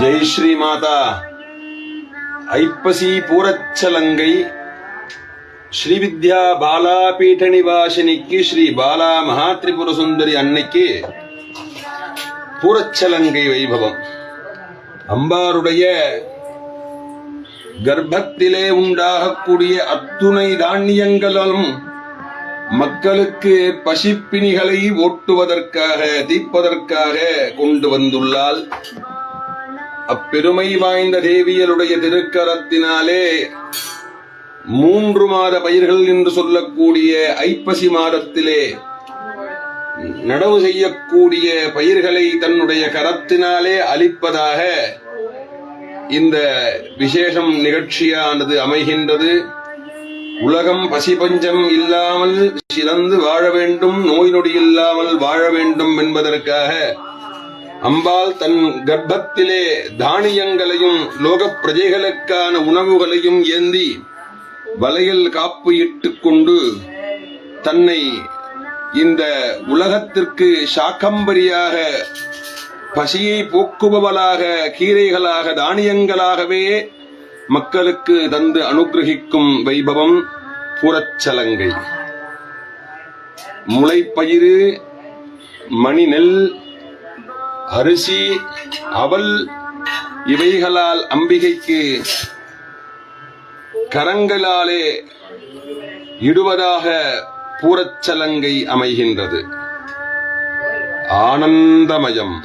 ஜெய் ஸ்ரீ மாதா. ஐப்பசி பூரச்சலங்கை ஸ்ரீவித்யா பாலா பீட நிவாசினிக்கு ஸ்ரீ பாலா மகாத்ரிபுர சுந்தரி அன்னைக்கு பூரச்சலங்கை வைபவம். அம்பாருடைய கர்ப்பத்திலே உண்டாகக்கூடிய அத்துணை தானியங்களும் மக்களுக்கு பசிப்பிணிகளை ஓட்டுவதற்காக தீர்ப்பதற்காக கொண்டு வந்துள்ளால் அப்பெருமை வாய்ந்த தேவியருடைய திருக்கரத்தினாலே 3 மாத பயிர்கள் என்று சொல்லக்கூடிய ஐப்பசி மாதத்திலே நடவு செய்யக்கூடிய பயிர்களை தன்னுடைய கரத்தினாலே அளிப்பதாக இந்த விசேஷம் நிகழ்ச்சியானது அமைகின்றது. உலகம் பசிபஞ்சம் இல்லாமல் சிறந்து வாழ வேண்டும், நோய் நொடி இல்லாமல் வாழ வேண்டும் என்பதற்காக அம்பாள் தன் கர்ப்பத்திலே தானியங்களையும் லோக பிரஜைகளுக்கான உணவுகளையும் ஏந்தி வலையில் காப்பு இட்டுக் கொண்டு தன்னை இந்த உலகத்திற்கு சாக்கம்பரியாக பசியை போக்குபவளாக கீரைகளாக தானியங்களாகவே மக்களுக்கு தந்து அனுகிரகிக்கும் வைபவம் பூரச்சலங்கை. முளைப்பயிறு, மணிநெல், அரிசி, அவல் இவைகளால் அம்பிகைக்கு கரங்களாலே இடுவதாக பூரச்சலங்கை அமைகின்றது. ஆனந்தமயம்.